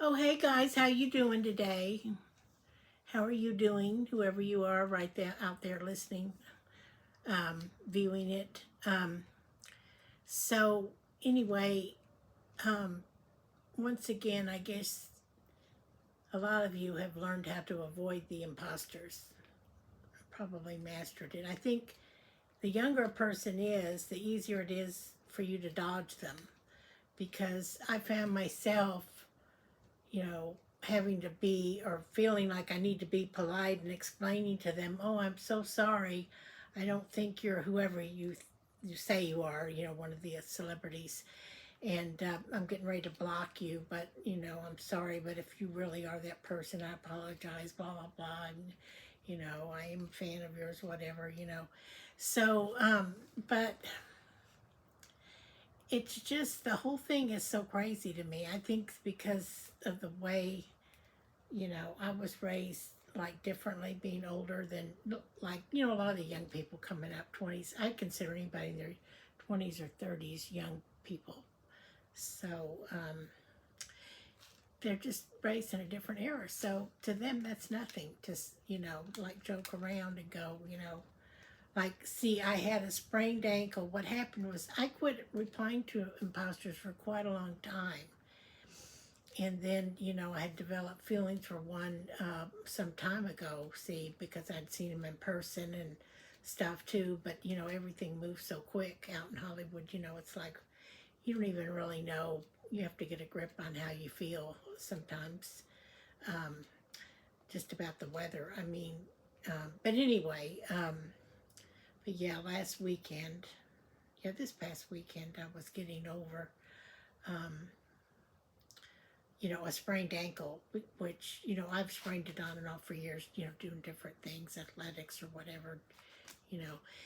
Oh, hey guys, how you doing today? How are you doing? Whoever you are, right there out there listening, viewing it. So anyway, um, once again, I guess a lot of you have learned how to avoid the imposters. Probably mastered it. I think the younger a person is, the easier it is for you to dodge them. Because I found myself having to be or feeling like I need to be polite and explaining to them, oh, I'm so sorry. I don't think you're whoever you say you are, one of the celebrities. And I'm getting ready to block you, but, I'm sorry. But if you really are that person, I apologize, blah, blah, blah. And, I am a fan of yours, whatever. So, but it's just the whole thing is so crazy to me. I think because of the way I was raised like differently, being older than like a lot of the young people coming up 20s. I consider anybody in their 20s or 30s young people. So they're just raised in a different era. So to them, that's nothing. Just like joke around and go, like, see, I had a sprained ankle. What happened was I quit replying to imposters for quite a long time, and then I had developed feelings for one some time ago, see, because I'd seen him in person and stuff too. But everything moves so quick out in Hollywood. It's like you don't even really know. You have to get a grip on how you feel sometimes, um, just about the weather. I mean, but anyway, but yeah, last weekend, yeah, this past weekend, I was getting over um, a sprained ankle, which, I've sprained it on and off for years, doing different things, athletics or whatever.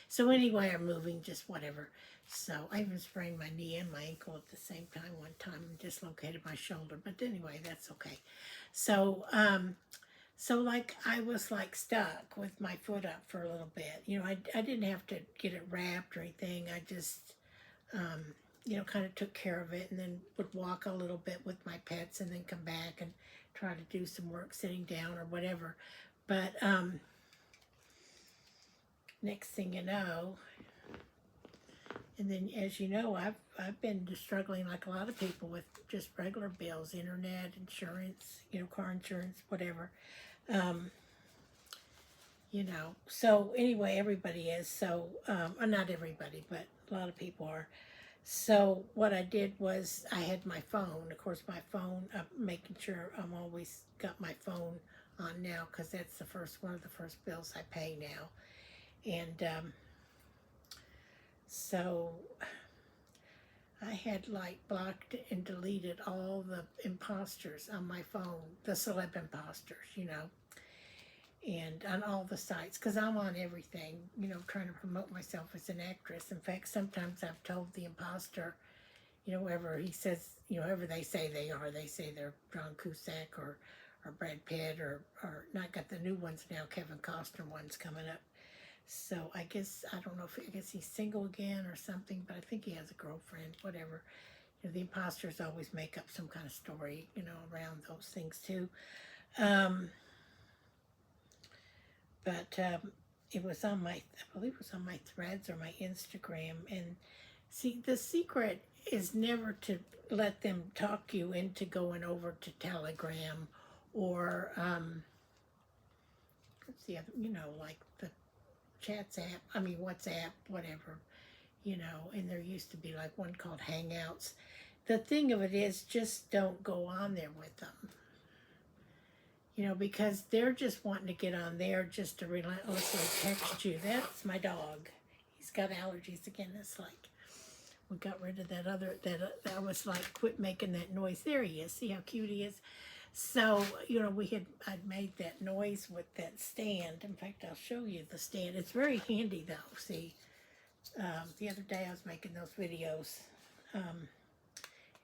So anyway, I'm moving, just whatever. So I even sprained my knee and my ankle at the same time one time and dislocated my shoulder. But anyway, that's okay. So, like I was like stuck with my foot up for a little bit. I didn't have to get it wrapped or anything. I just, um, kind of took care of it and then would walk a little bit with my pets and then come back and try to do some work sitting down or whatever. But next thing you know, and then as you know, I've been just struggling like a lot of people with just regular bills, internet, insurance, car insurance, whatever. Um, so anyway, everybody is so, not everybody, but a lot of people are. So what I did was I had my phone, of course, my phone, making sure I'm always got my phone on now because that's one of the first bills I pay now. And so I had like blocked and deleted all the imposters on my phone, the celeb imposters. And on all the sites, because I'm on everything, trying to promote myself as an actress. In fact, sometimes I've told the imposter, whoever he says, whoever they say they're John Cusack or Brad Pitt or not got the new ones now, Kevin Costner ones coming up. So I don't know I guess he's single again or something, but I think he has a girlfriend, whatever. The imposters always make up some kind of story, around those things too. Um, but it was I believe it was on my threads or my Instagram. And see, the secret is never to let them talk you into going over to Telegram or what's the other, like the chats app, I mean, WhatsApp, whatever, and there used to be like one called Hangouts. The thing of it is, just don't go on there with them. Because they're just wanting to get on there just to relentlessly text you. That's my dog. He's got allergies again. It's like we got rid of that was like, quit making that noise. There he is. See how cute he is. So I'd made that noise with that stand. In fact, I'll show you the stand. It's very handy though. See, the other day I was making those videos.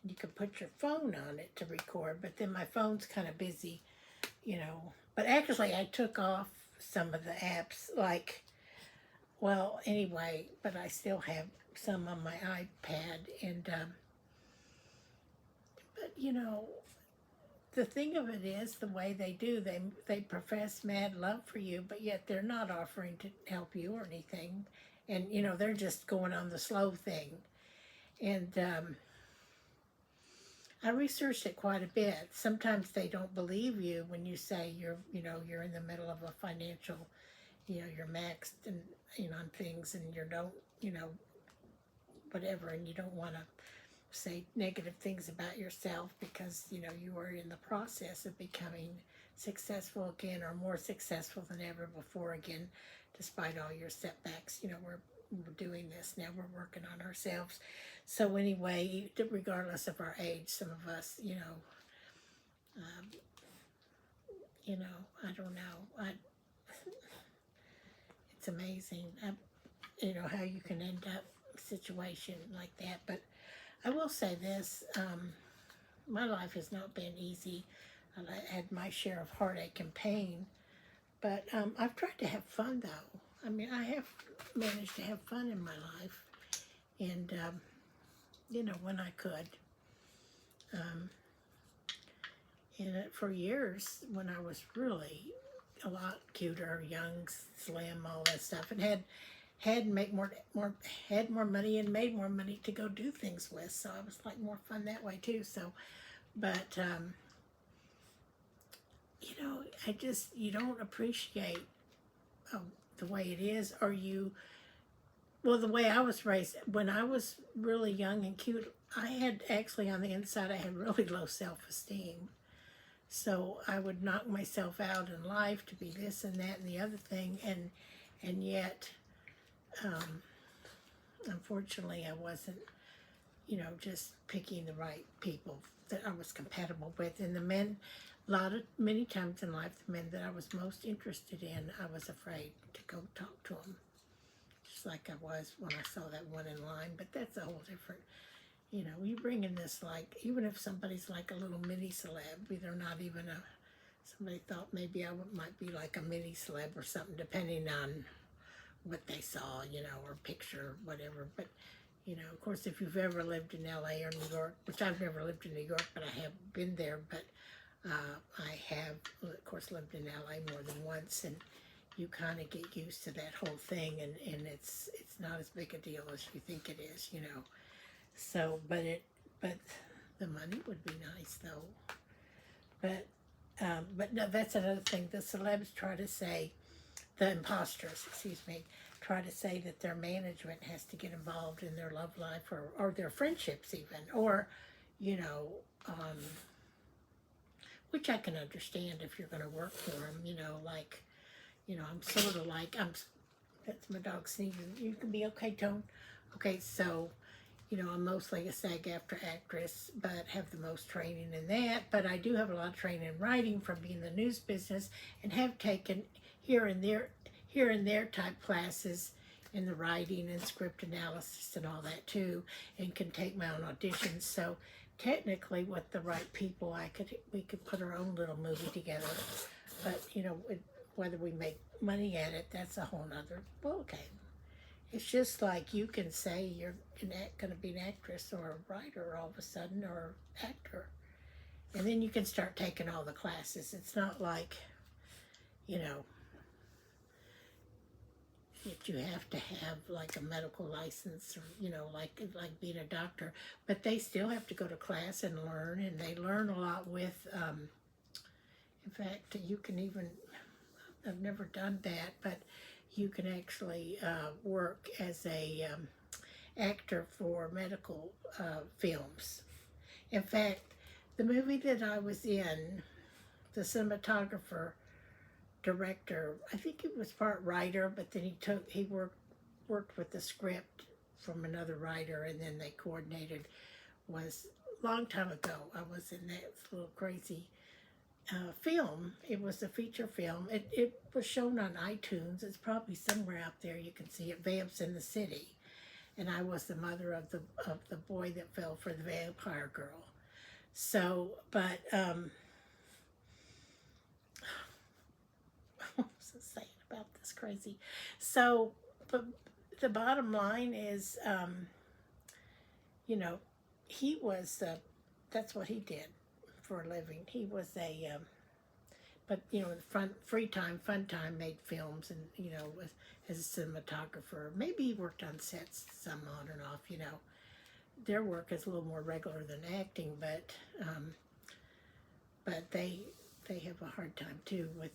You can put your phone on it to record, but then my phone's kind of busy. But actually I took off some of the apps, like, well, anyway, but I still have some on my iPad. And but the thing of it is the way they do. They profess mad love for you, but yet they're not offering to help you or anything, and they're just going on the slow thing. And I researched it quite a bit. Sometimes they don't believe you when you say you're in the middle of a financial, you're maxed and on things, and you don't whatever, and you don't want to say negative things about yourself because you are in the process of becoming successful again, or more successful than ever before again, despite all your setbacks. We're doing this now, we're working on ourselves. So anyway, regardless of our age, some of us, um, I don't know, it's amazing, how you can end up a situation like that. But I will say this, my life has not been easy. I had my share of heartache and pain, but I've tried to have fun, though. I mean, I have managed to have fun in my life, and, when I could. Um, and for years, when I was really a lot cuter, young, slim, all that stuff, and had make more had more money and made more money to go do things with, so I was like more fun that way too. So, but I just, you don't appreciate the way it is, or the way I was raised. When I was really young and cute, I had actually on the inside I had really low self-esteem. So I would knock myself out in life to be this and that and the other thing, and yet, unfortunately, I wasn't, just picking the right people that I was compatible with. And the men, many times in life, the men that I was most interested in, I was afraid to go talk to them, just like I was when I saw that one in line. But that's a whole different. You bring in this, like, even if somebody's like a little mini celeb, they're not even somebody thought maybe I might be like a mini celeb or something, depending on what they saw, or picture, whatever. But, of course, if you've ever lived in LA or New York, which I've never lived in New York, but I have been there, but I have, of course, lived in LA more than once, and you kind of get used to that whole thing, and it's not as big a deal as you think it is, So, but the money would be nice though. But no, that's another thing. The celebs try to say, the imposters, excuse me, try to say that their management has to get involved in their love life, or their friendships even, or, um, which I can understand if you're going to work for them, like, I'm sort of like, that's my dog sneezing. You can be okay, Tone? Okay, so, I'm mostly a SAG-AFTRA actress, but have the most training in that. But I do have a lot of training in writing from being in the news business, and have taken here and there type classes in the writing and script analysis and all that too, and can take my own auditions. So technically, with the right people, we could put our own little movie together. But whether we make money at it, that's a whole nother ballgame. It's just like you can say you're going to be an actress or a writer all of a sudden, or actor. And then you can start taking all the classes. It's not like, that you have to have like a medical license, or, like being a doctor. But they still have to go to class and learn, and they learn a lot with, in fact, you can even, I've never done that, but you can actually work as a actor for medical films. In fact, the movie that I was in, the cinematographer, director, I think he was part writer, but then he worked with the script from another writer, and then they coordinated. Was a long time ago. I was in that little crazy film. It was a feature film. It was shown on iTunes. It's probably somewhere out there. You can see it. Vamps in the City, and I was the mother of the boy that fell for the vampire girl. So, but what was I saying about this crazy? So, but the bottom line is, he was. That's what he did for a living. He was a, but you know, free time, fun time, made films, and you know, as a cinematographer. Maybe he worked on sets some on and off. You know, their work is a little more regular than acting, but they have a hard time too with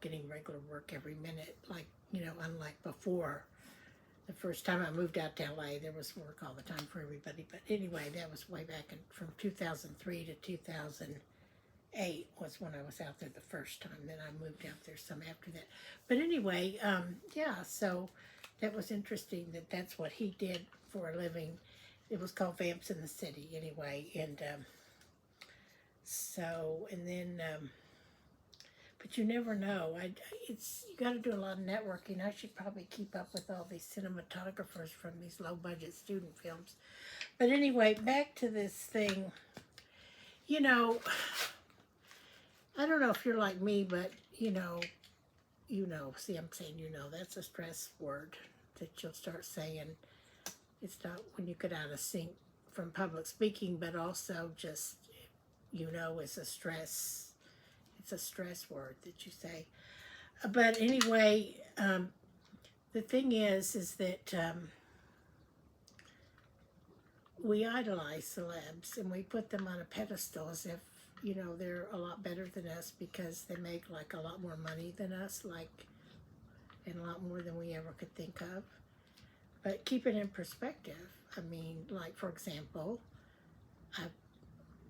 getting regular work every minute. Like, you know, unlike before. The first time I moved out to LA, there was work all the time for everybody. But anyway, that was way back from 2003 to 2008 was when I was out there the first time. Then I moved out there some after that. But anyway, yeah, so that was interesting that that's what he did for a living. It was called Vamps in the City anyway. And and then, but you never know. You got to do a lot of networking. I should probably keep up with all these cinematographers from these low-budget student films. But anyway, back to this thing. You know, I don't know if you're like me, but you know. See, I'm saying that's a stress word that you'll start saying. It's not when you get out of sync from public speaking, but also just it's a stress. It's a stress word that you say. But anyway, the thing is that we idolize celebs and we put them on a pedestal as if, they're a lot better than us because they make like a lot more money than us, and a lot more than we ever could think of. But keep it in perspective. I mean, like, for example, I've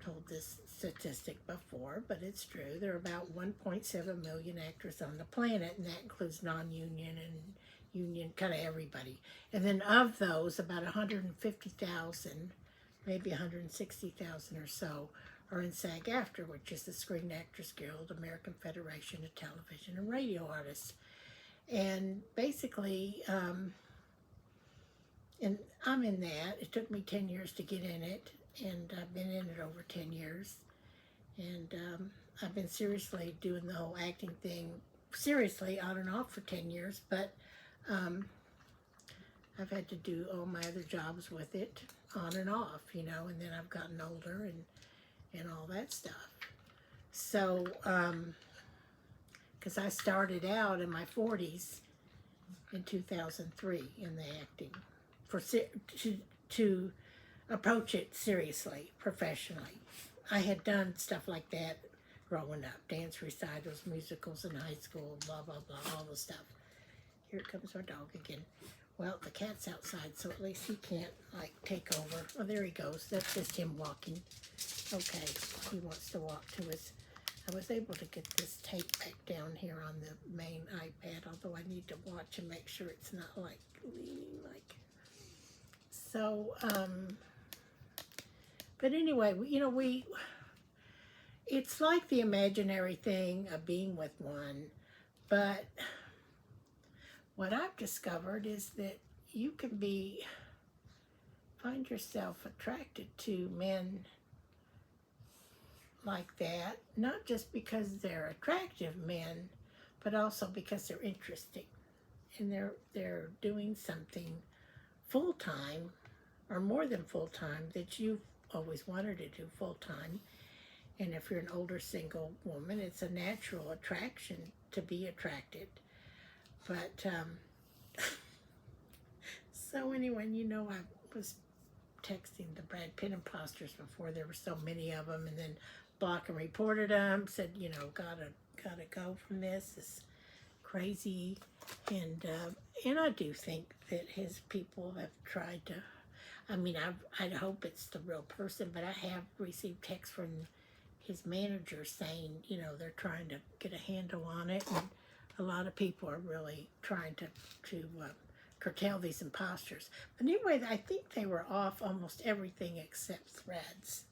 told this statistic before, but it's true. There are about 1.7 million actors on the planet, and that includes non-union and union, kind of everybody. And then of those, about 150,000, maybe 160,000 or so, are in SAG-AFTRA, which is the Screen Actors Guild, American Federation of Television and Radio Artists. And basically, and I'm in that. It took me 10 years to get in it, and I've been in it over 10 years. And I've been seriously doing the whole acting thing, seriously, on and off for 10 years, but I've had to do all my other jobs with it on and off, and then I've gotten older and all that stuff. So, because I started out in my 40s in 2003 in the acting to approach it seriously, professionally. I had done stuff like that growing up, dance recitals, musicals in high school, blah, blah, blah, all the stuff. Here comes our dog again. Well, the cat's outside, so at least he can't, take over. Oh, there he goes. That's just him walking. Okay, he wants to walk to his... I was able to get this tape back down here on the main iPad, although I need to watch and make sure it's not, leaning, So, but anyway, it's like the imaginary thing of being with one, but what I've discovered is that you can find yourself attracted to men like that, not just because they're attractive men, but also because they're interesting and they're doing something full-time or more than full-time that you've always wanted to do full-time. And if you're an older single woman, it's a natural attraction to be attracted. But so anyway, I was texting the Brad Pitt imposters before. There were so many of them, and then blocked and reported them, said, gotta go from this. It's crazy. And I do think that his people have tried to, I hope it's the real person, but I have received texts from his manager saying, they're trying to get a handle on it, and a lot of people are really trying to curtail these imposters. But anyway, I think they were off almost everything except Threads.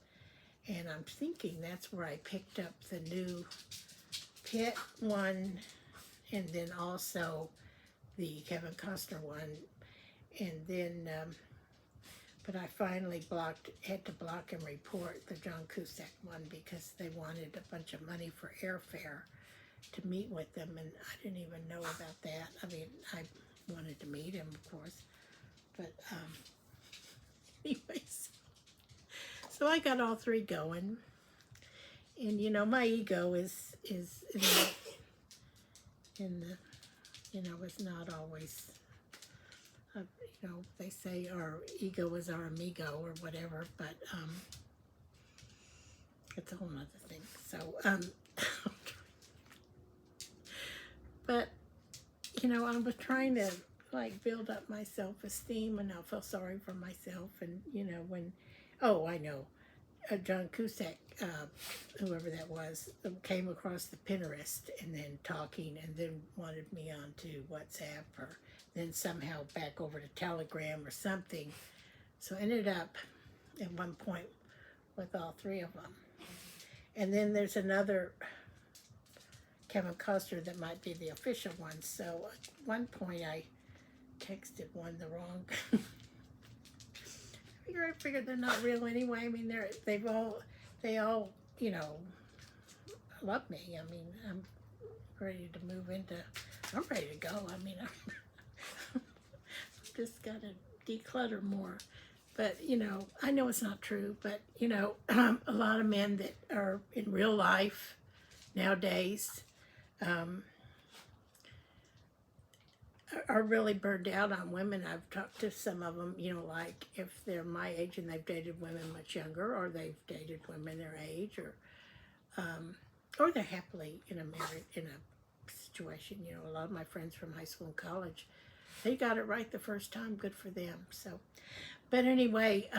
And I'm thinking that's where I picked up the new Pitt one, and then also the Kevin Costner one. And then, but I finally had to block and report the John Cusack one because they wanted a bunch of money for airfare to meet with them, and I didn't even know about that. I wanted to meet him, of course, but anyways. So I got all three going, And you know, my ego is in the you know, is not always. You know, they say our ego is our amigo or whatever, but it's a whole nother thing. So, but you know, I was trying to like build up my self-esteem, and I feel sorry for myself. And you know, when, oh, I know, John Cusack, whoever that was, came across the Pinterest and then talking, and then wanted me on to WhatsApp, or then somehow back over to Telegram or something. So I ended up at one point with all three of them. And then there's another Kevin Costner that might be the official one. So at one point I texted one the wrong. I figured they're not real anyway. I mean, they all, you know, love me. I mean, I'm ready to move into. I'm ready to go. I mean, I'm just got to declutter more. But you know, I know it's not true. But you know, a lot of men that are in real life nowadays are really burned out on women. I've talked to some of them, you know, like if they're my age and they've dated women much younger, or they've dated women their age, or they're happily in a situation. You know, a lot of my friends from high school and college, they got it right the first time. Good for them. So, but anyway,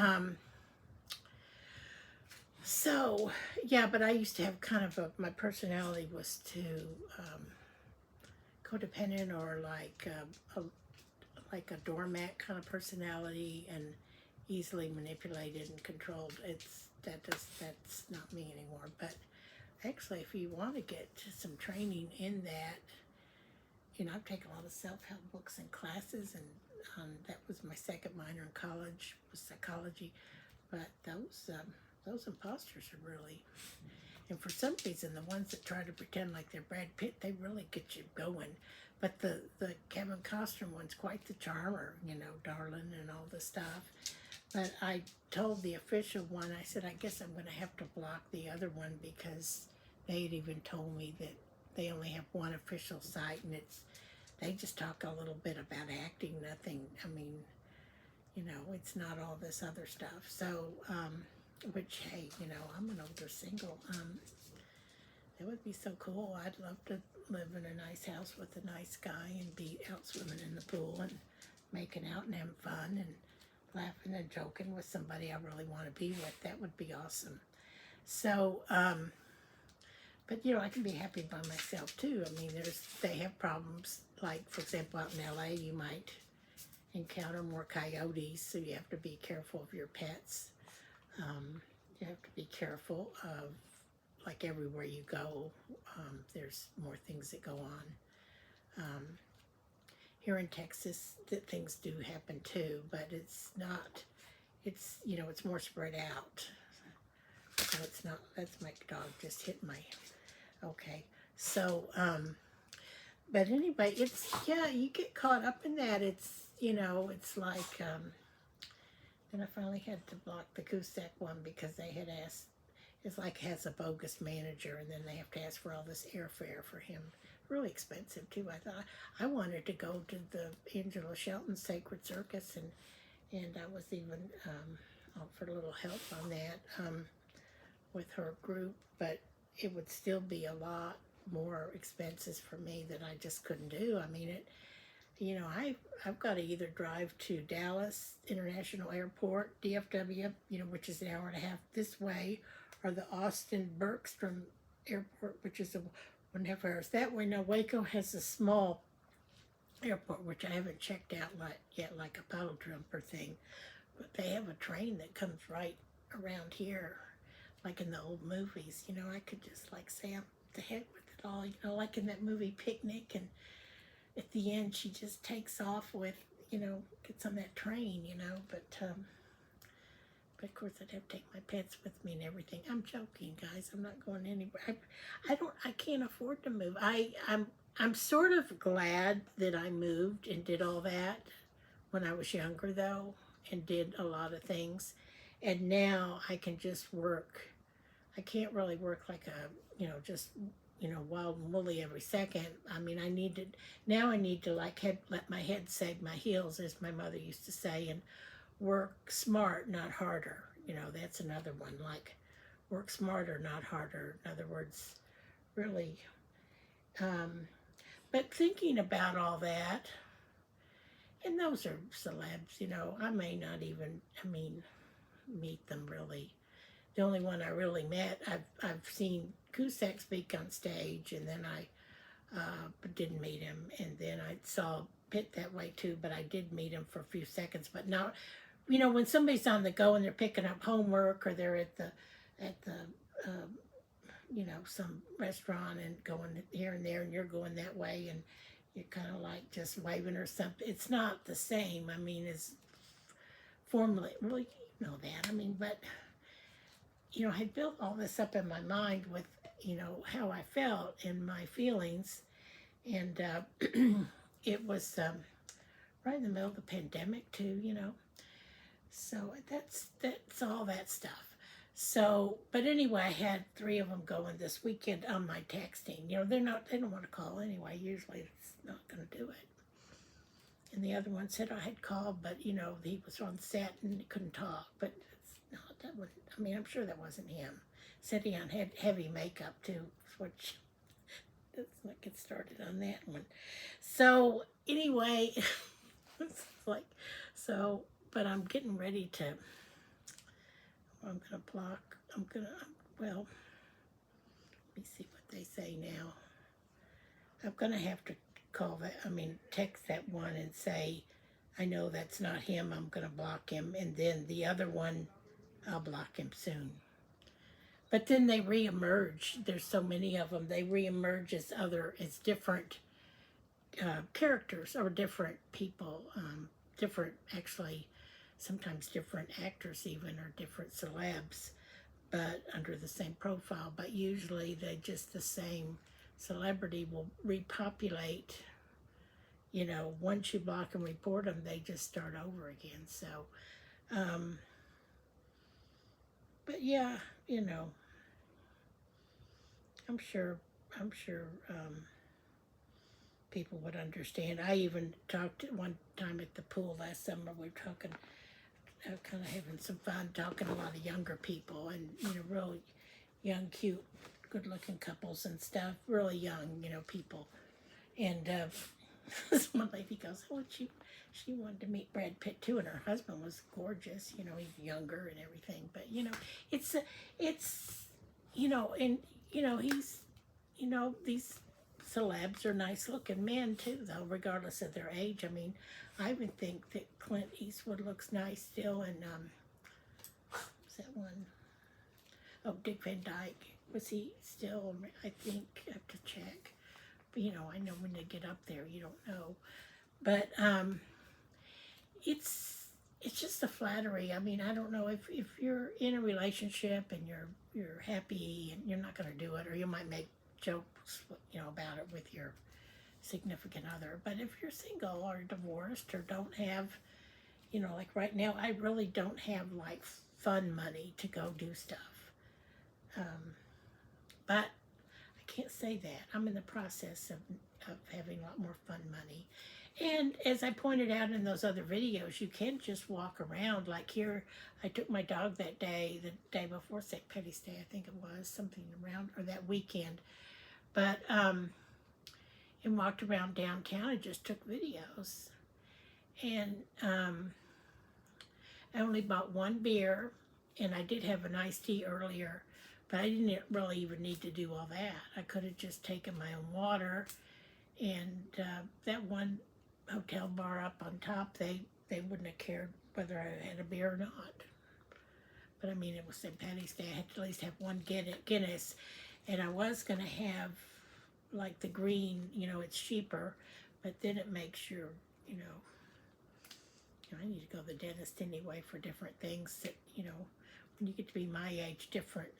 so yeah, but I used to have kind of my personality was to codependent, or like a doormat kind of personality, and easily manipulated and controlled. That's not me anymore. But actually, if you want to get to some training in that, you know, I've taken a lot of self-help books and classes, and that was my second minor in college, was psychology. But those imposters are really, and for some reason, the ones that try to pretend like they're Brad Pitt, they really get you going. But the Kevin Costner one's quite the charmer, you know, darling and all the stuff. But I told the official one, I said, I guess I'm going to have to block the other one, because they had even told me that they only have one official site, and they just talk a little bit about acting, nothing. I mean, you know, it's not all this other stuff. So, which, hey, you know, I'm an older single. It would be so cool. I'd love to live in a nice house with a nice guy and be out swimming in the pool and making out and having fun and laughing and joking with somebody I really want to be with. That would be awesome. So, but you know, I can be happy by myself too. I mean, they have problems. Like, for example, out in LA, you might encounter more coyotes, so you have to be careful of your pets. You have to be careful of, like, everywhere you go, there's more things that go on. Here in Texas, things do happen too, but it's not, you know, it's more spread out. So it's not, that's my dog just hit my, okay. So, but anyway, yeah, you get caught up in that. It's, you know, it's like, and I finally had to block the Cusack one, because they had asked, it's like has a bogus manager, and then they have to ask for all this airfare for him. Really expensive too. I thought I wanted to go to the Angela Shelton Sacred Circus, and I was even offered a little help on that with her group, but it would still be a lot more expenses for me that I just couldn't do. I mean, you know, I've got to either drive to Dallas International Airport, DFW, you know, which is an hour and a half this way, or the Austin Bergstrom Airport, which is a 1.5 hours that way. Now, Waco has a small airport, which I haven't checked out yet, like a puddle jumper thing, but they have a train that comes right around here, like in the old movies. You know, I could just like say, I'm the heck with it all, you know, like in that movie Picnic, and at the end she just takes off with, you know, gets on that train, you know, but of course I'd have to take my pets with me and everything. I'm joking, guys. I'm not going anywhere. I can't afford to move. I'm sort of glad that I moved and did all that when I was younger, though, and did a lot of things. And now I can just work I can't really work like a, just, wild and woolly every second. I mean, now I need to like let my head sag my heels, as my mother used to say, and work smart, not harder. That's another one. Like, work smarter, not harder. In other words, really. Um, but thinking about all that, and those are celebs, I may not even, meet them really. The only one I really met, I've seen Cusack speak on stage, and then I didn't meet him, and then I saw Pitt that way too, but I did meet him for a few seconds. But now, when somebody's on the go and they're picking up homework, or they're at the some restaurant and going here and there, and you're going that way, and you're kind of like just waving or something. It's not the same. As formally, really, that. But I had built all this up in my mind with how I felt and my feelings, and it was right in the middle of the pandemic too. So that's all that stuff. So, but anyway, I had 3 of them going this weekend on my texting. They don't want to call anyway. Usually it's not going to do it. And the other one said I had called, but he was on set and he couldn't talk. But that wasn't. I'm sure that wasn't him. Said he had heavy makeup too, which let's not get started on that one. So anyway, it's like so. But I'm getting ready to. I'm gonna block. Well, let me see what they say now. I'm gonna have to call that. Text that one and say, I know that's not him. I'm gonna block him, and then the other one, I'll block him soon. But then they reemerge. There's so many of them. They reemerge as different characters or different people, different actually, sometimes different actors even, or different celebs, but under the same profile. But usually they just the same celebrity will repopulate. Once you block and report them, they just start over again. So, but yeah, I'm sure, I'm sure people would understand. I even talked one time at the pool last summer. We were talking, kind of having some fun, talking to a lot of younger people, and really young, cute, good-looking couples and stuff. Really young, people. And this one lady goes, "Oh, she wanted to meet Brad Pitt too, and her husband was gorgeous. He's younger and everything. But it's and he's these celebs are nice looking men too, though, regardless of their age. I would think that Clint Eastwood looks nice still, and what's that one? Oh, Dick Van Dyke. Was he still? I think I have to check. But I know when they get up there, you don't know. But it's just a flattery. I don't know if you're in a relationship and you're happy and you're not going to do it, or you might make jokes, about it with your significant other. But if you're single or divorced or don't have, like right now, I really don't have like fun money to go do stuff. But I can't say that. I'm in the process of having a lot more fun money. And as I pointed out in those other videos, you can just walk around. Like here, I took my dog that day, the day before St. Patty's Day, I think it was, something around, or that weekend. But, and walked around downtown and just took videos. And I only bought 1 beer, and I did have an iced tea earlier, but I didn't really even need to do all that. I could have just taken my own water, and that one hotel bar up on top, they wouldn't have cared whether I had a beer or not. But it was St. Patty's Day. I had to at least have 1 Guinness, and I was going to have like the green, it's cheaper, but then it makes your, I need to go to the dentist anyway for different things that, when you get to be my age, different.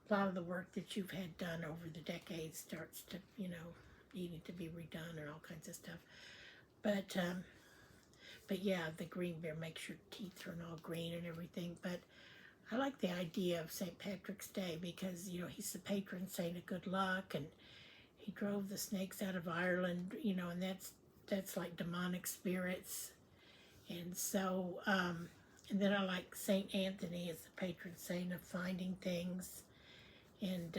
A lot of the work that you've had done over the decades starts to, needing to be redone and all kinds of stuff. But yeah, the green beer makes your teeth turn all green and everything. But I like the idea of St. Patrick's Day because, he's the patron saint of good luck, and he drove the snakes out of Ireland, and that's like demonic spirits. And so, and then I like St. Anthony as the patron saint of finding things. And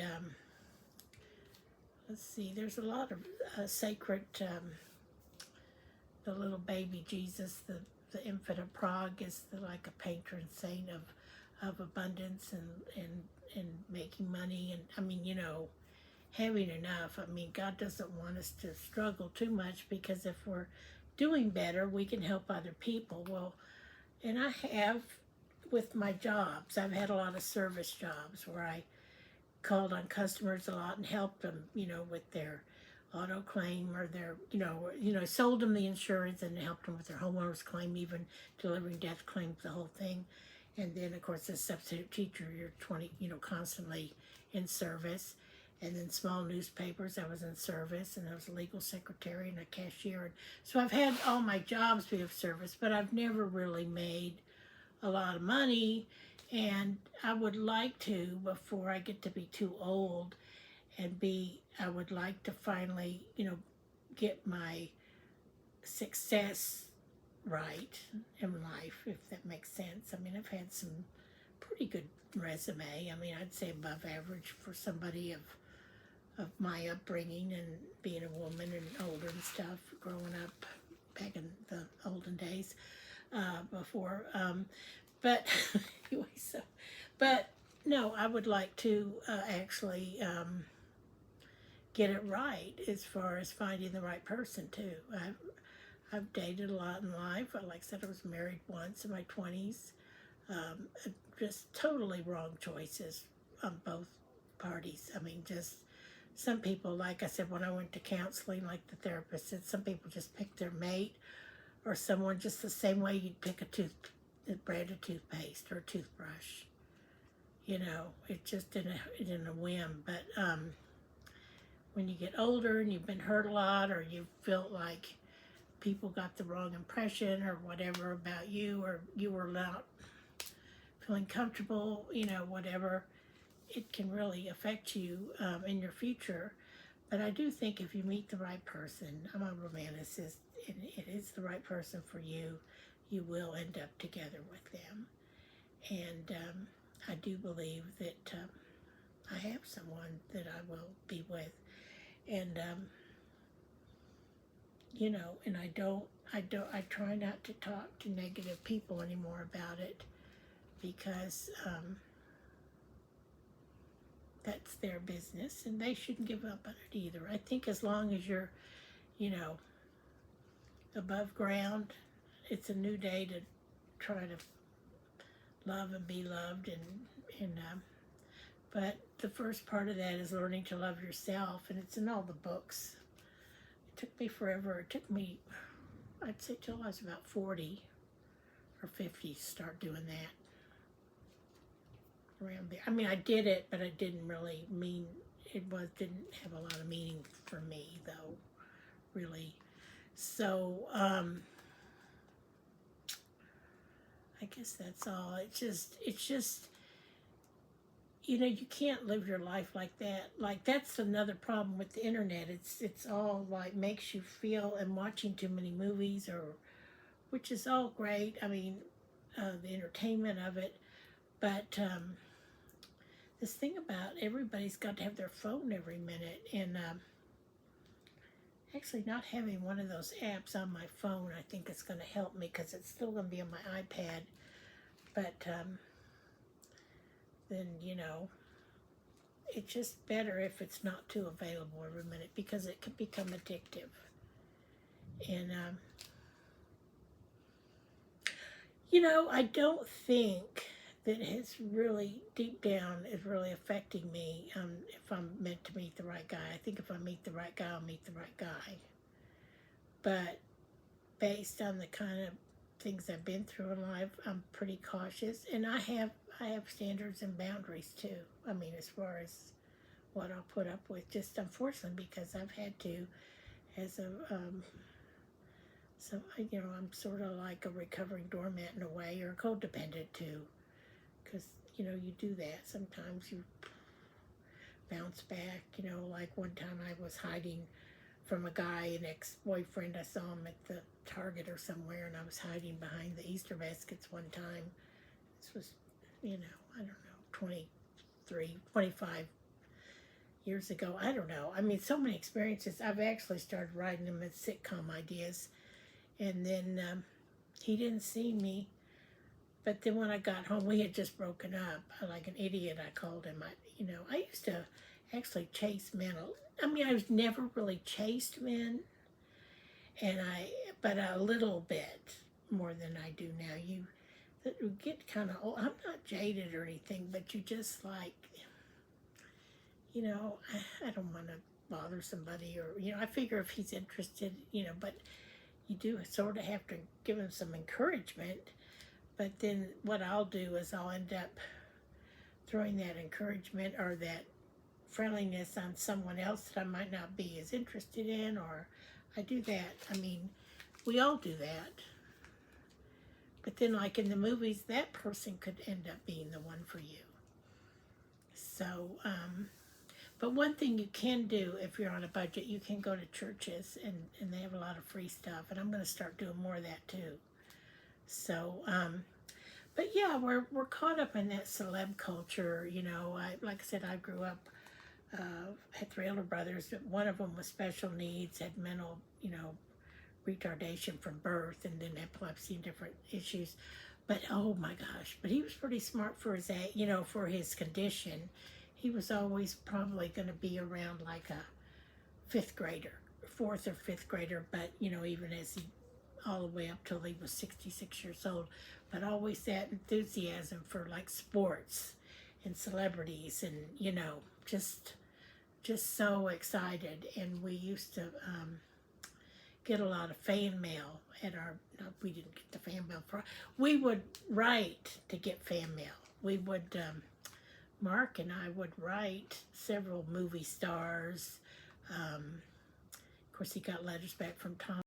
let's see, there's a lot of sacred, the little baby Jesus, the infant of Prague is like a patron saint of abundance and making money. And I mean, having enough. I mean, God doesn't want us to struggle too much, because if we're doing better, we can help other people. Well, and I have with my jobs, I've had a lot of service jobs where I called on customers a lot and helped them, with their auto claim or their, sold them the insurance and helped them with their homeowner's claim, even delivering death claims, the whole thing. And then, of course, as a substitute teacher, you're constantly in service. And then small newspapers, I was in service, and I was a legal secretary and a cashier. And so I've had all my jobs be of service, but I've never really made a lot of money. And I would like to, before I get to be too old, I would like to finally, get my success right in life, if that makes sense. I mean, I've had some pretty good resume. I mean, I'd say above average for somebody of my upbringing and being a woman and older and stuff, growing up back in the olden days, before. But anyway, but no, I would like to actually get it right as far as finding the right person too. I've dated a lot in life. Like I said, I was married once in my 20s. Just totally wrong choices on both parties. I mean, just some people, like I said, when I went to counseling, like the therapist said, some people just pick their mate or someone just the same way you'd pick a brand of toothpaste or a toothbrush. It just in a whim. But when you get older and you've been hurt a lot, or you feel like people got the wrong impression or whatever about you, or you were not feeling comfortable, whatever, it can really affect you in your future. But I do think if you meet the right person, I'm a romanticist, and it is the right person for you, you will end up together with them. And I do believe that I have someone that I will be with. And, and I try not to talk to negative people anymore about it, because that's their business, and they shouldn't give up on it either. I think as long as you're, above ground, it's a new day to try to love and be loved, and but the first part of that is learning to love yourself, and it's in all the books. It took me forever. It took me, I'd say, till I was about 40 or 50 to start doing that. Around there. I mean, I did it, but it didn't really mean, didn't have a lot of meaning for me, though, really. So, I guess that's all. It's just, you can't live your life like that. Like, that's another problem with the internet. It's all like makes you feel, and watching too many movies, which is all great. I mean, the entertainment of it, but this thing about everybody's got to have their phone every minute, and actually not having one of those apps on my phone, I think it's going to help me, because it's still going to be on my iPad. But then, it's just better if it's not too available every minute, because it can become addictive. And, I don't think that it's really, deep down, is really affecting me if I'm meant to meet the right guy. I think if I meet the right guy, I'll meet the right guy. But based on the kind of things I've been through in life, I'm pretty cautious, and I have standards and boundaries too. I mean, as far as what I'll put up with, just unfortunately, because I've had to, as a so I'm sort of like a recovering doormat in a way, or codependent too, because you know, you do that. Sometimes you bounce back, you know, like one time I was hiding from a guy, an ex-boyfriend. I saw him at the Target or somewhere, and I was hiding behind the Easter baskets one time. This was, you know, I don't know, 25 years ago. I don't know. I mean, so many experiences. I've actually started writing them as sitcom ideas. And then he didn't see me. But then when I got home, we had just broken up. Like an idiot, I called him. I used to actually chase men. I mean, I was never really chased men, but a little bit more than I do now. You get kind of old. I'm not jaded or anything, but you just like, you know, I don't want to bother somebody, or, you know, I figure if he's interested, you know, but you do sort of have to give him some encouragement. But then what I'll do is I'll end up throwing that encouragement or that friendliness on someone else that I might not be as interested in, or I do that. I mean, we all do that. But then, like in the movies, that person could end up being the one for you. So, but one thing you can do if you're on a budget, you can go to churches, and they have a lot of free stuff. And I'm going to start doing more of that too. So, but yeah, we're caught up in that celeb culture. You know, like I said, I grew up, had three older brothers. One of them was special needs, had mental, you know, retardation from birth, and then epilepsy and different issues. But oh my gosh, but he was pretty smart for his age, you know, for his condition. He was always probably going to be around like a fifth grader, fourth or fifth grader, but, you know, even as he, all the way up till he was 66 years old, but always that enthusiasm for like sports and celebrities, and, you know, just so excited. And we used to get a lot of fan mail at our, no, we didn't get the fan mail, we would write to get fan mail. We would, Mark and I would write several movie stars. Of course, he got letters back from Tom